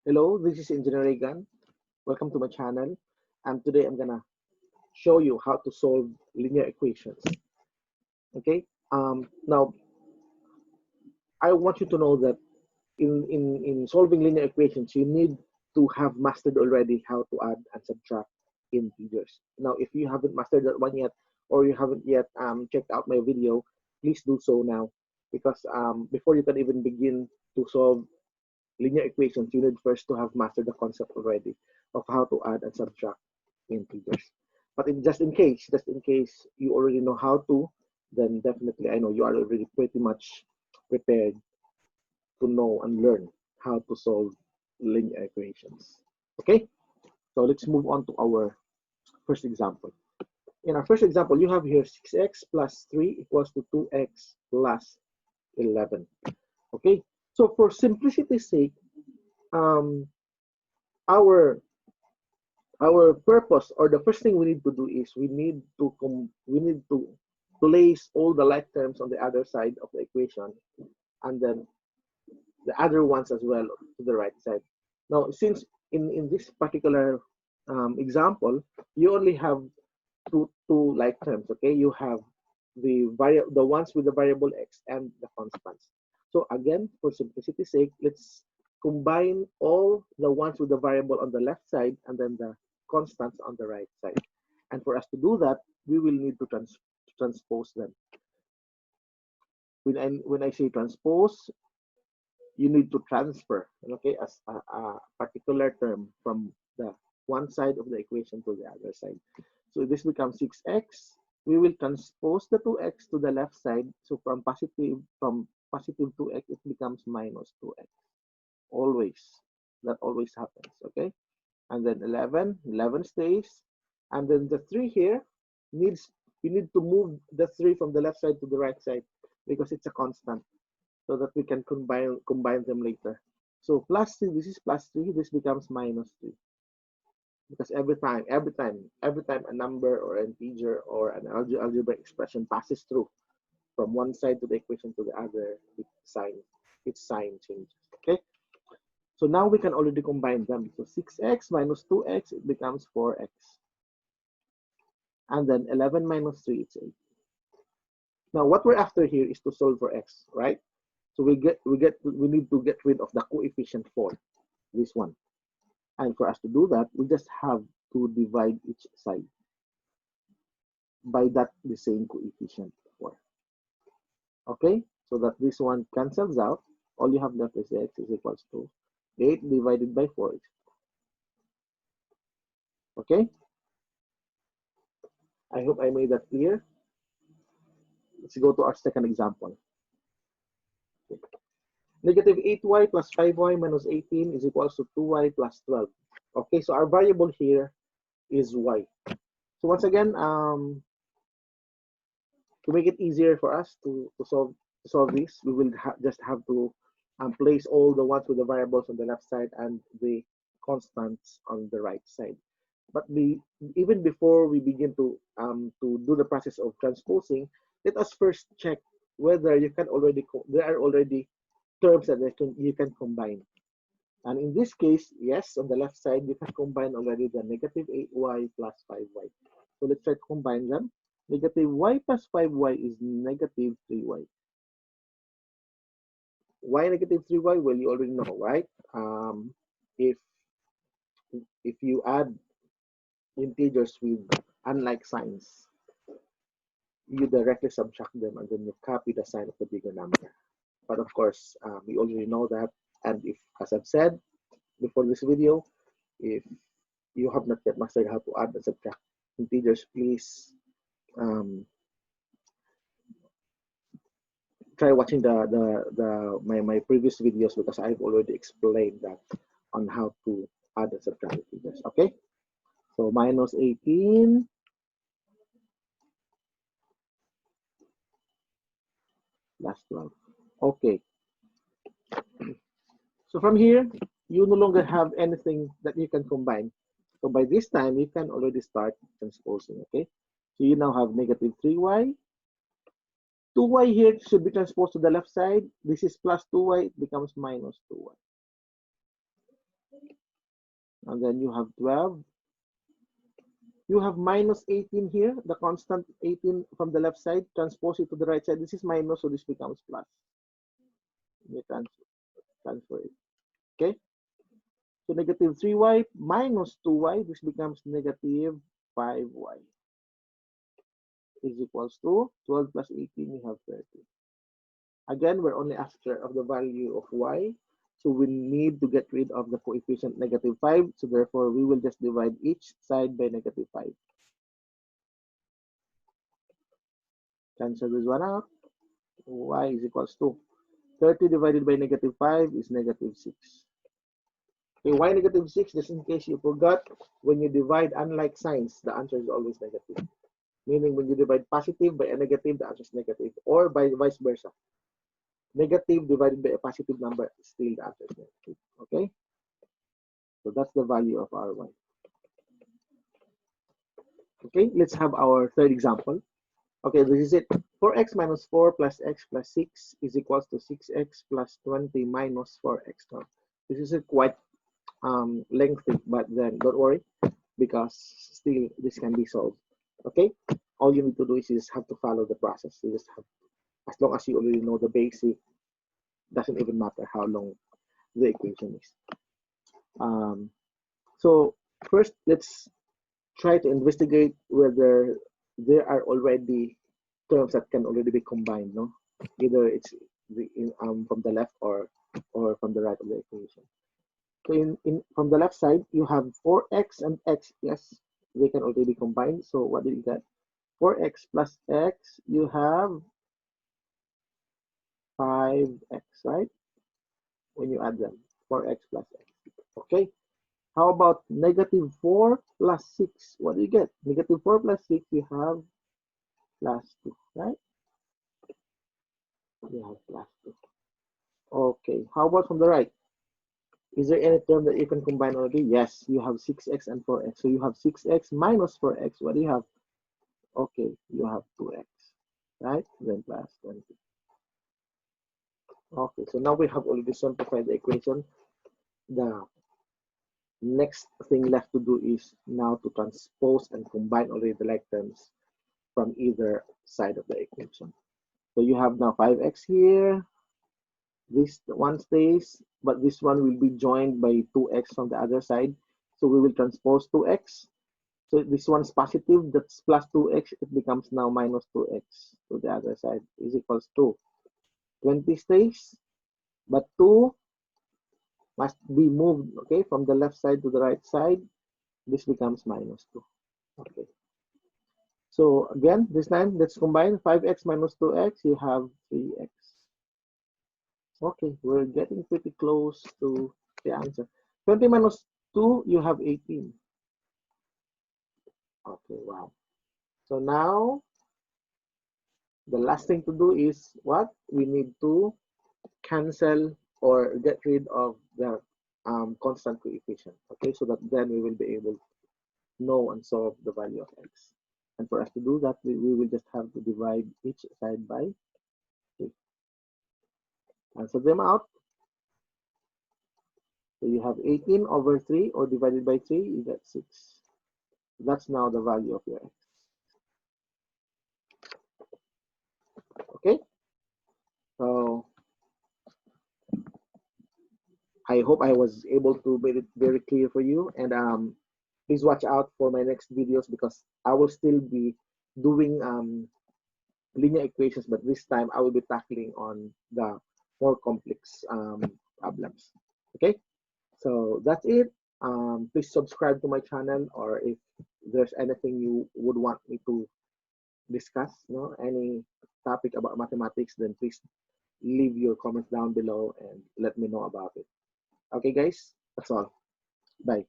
Hello, this is Engineer Regan. Welcome to my channel. And today I'm gonna show you how to solve linear equations. Okay. Now I want you to know that in solving linear equations, you need to have mastered already how to add and subtract integers. Now, if you haven't mastered that one yet, or you haven't yet checked out my video, please do so now, because before you can even begin to solve linear equations, you need first to have mastered the concept already of how to add and subtract integers. But just in case you already know how to, then definitely I know you are already pretty much prepared to know and learn how to solve linear equations. Okay, so let's move on to our first example. In our first example, you have here 6x plus 3 equals to 2x plus 11. Okay, so for simplicity's sake, um, our purpose, or the first thing we need to do, is we need to place all the like terms on the other side of the equation, and then the other ones as well to the right side. Now, since in this particular example, you only have two like terms. Okay, you have the ones with the variable x and the constants. So again, for simplicity's sake, let's combine all the ones with the variable on the left side and then the constants on the right side. And for us to do that, we will need to transpose them. When I say transpose, you need to transfer, okay, as a particular term from the one side of the equation to the other side. So this becomes 6x. We will transpose the 2x to the left side. So from positive 2x, it becomes minus 2x. Always. That always happens, okay? And then 11 stays. And then the 3 here we need to move the 3 from the left side to the right side because it's a constant, so that we can combine them later. So plus 3, this is plus 3, this becomes minus 3. Because every time a number or an integer or an algebraic expression passes through from one side to the equation to the other, its sign changes. Okay, so now we can already combine them. So 6x minus 2x, it becomes 4x, and then 11 minus 3, it's 8. Now what we're after here is to solve for x, right? So we need to get rid of the coefficient 4, this one. And for us to do that, we just have to divide each side by the same coefficient 4. Okay, so that this one cancels out. All you have left is x is equals to 8 divided by 4. Okay, I hope I made that clear. Let's go to our second example. Okay. Negative 8y plus 5y minus 18 is equals to 2y plus 12. Okay, so our variable here is y. So once again, to make it easier for us to solve this, we will just have to place all the ones with the variables on the left side and the constants on the right side. But even before we begin to do the process of transposing, let us first check whether there are already terms that you can combine. And in this case, yes, on the left side, you can combine already the negative 8y plus 5y. So let's try to combine them. Negative y plus 5y is negative 3y. Why negative 3y? Well, you already know, right? If you add integers with unlike signs, you directly subtract them and then you copy the sign of the bigger number. But of course, we already know that. And if, as I've said before this video, if you have not yet mastered how to add and subtract integers, please try watching my previous videos, because I've already explained that on how to add and subtract integers. Okay, so minus 18 plus 12. Okay, so from here you no longer have anything that you can combine. So by this time you can already start transposing. Okay, so you now have negative 3y. 2y here should be transposed to the left side. This is plus 2y, it becomes minus 2y. And then you have 12. You have minus 18 here, the constant 18 from the left side, transpose it to the right side. This is minus, so this becomes plus. You transfer it. Okay? So negative 3y minus 2y, this becomes negative 5y is equals to 12 plus 18, you have 30. Again, we're only after of the value of y. So we need to get rid of the coefficient negative 5. So therefore, we will just divide each side by negative 5. Cancel this one out. Y is equals to 30 divided by negative 5 is negative 6. Okay, why negative 6? Just in case you forgot, when you divide unlike signs, the answer is always negative. Meaning when you divide positive by a negative, the answer is negative. Or by vice versa. Negative divided by a positive number, still the answer is negative. Okay? So that's the value of Ry. Okay, let's have our third example. Okay, this is it. 4x minus 4 plus x plus 6 is equals to 6x plus 20 minus 4x. Now, this is a quite lengthy, but then don't worry, because still this can be solved. Okay, all you need to do is you just have to follow the process. You just have, as long as you already know the basic, doesn't even matter how long the equation is. So first, let's try to investigate whether there are already terms that can already be combined. No, either it's from the left or from the right of the equation. So from the left side, you have 4x and x. Yes, they can already be combined. So what do you get? 4x plus x, you have 5x, right? When you add them, 4x plus x. Okay. How about negative 4 plus 6? What do you get? Negative 4 plus 6, you have plus 2, right? You have plus 2. Okay. How about from the right? Is there any term that you can combine already? Yes, you have 6x and 4x. So you have 6x minus 4x. What do you have? Okay, you have 2x, right? Then plus 20. Okay, so now we have already simplified the equation. The next thing left to do is now to transpose and combine already the like terms from either side of the equation. So you have now 5x here. This one stays, but this one will be joined by 2x from the other side. So we will transpose 2x. So this one's positive, that's plus 2x. It becomes now minus 2x to the other side is equals to 20 stays, but 2 must be moved, okay, from the left side to the right side. This becomes minus 2. Okay. So again, this time, let's combine 5x minus 2x. You have 3x. Okay, we're getting pretty close to the answer. 20 minus 2, you have 18. Okay, wow. So now, the last thing to do is what? We need to cancel or get rid of the constant coefficient. Okay, so that then we will be able to know and solve the value of x. And for us to do that, we will just have to divide each side by 3. Cancel them out. So you have 18 over 3 or divided by 3, you get 6. That's now the value of your x. Okay? So I hope I was able to make it very clear for you. And please watch out for my next videos because I will still be doing linear equations, but this time I will be tackling on the more complex problems. Okay? So that's it. Please subscribe to my channel, or if there's anything you would want me to discuss, any topic about mathematics, then please leave your comments down below and let me know about it. Okay, guys, that's all. Bye.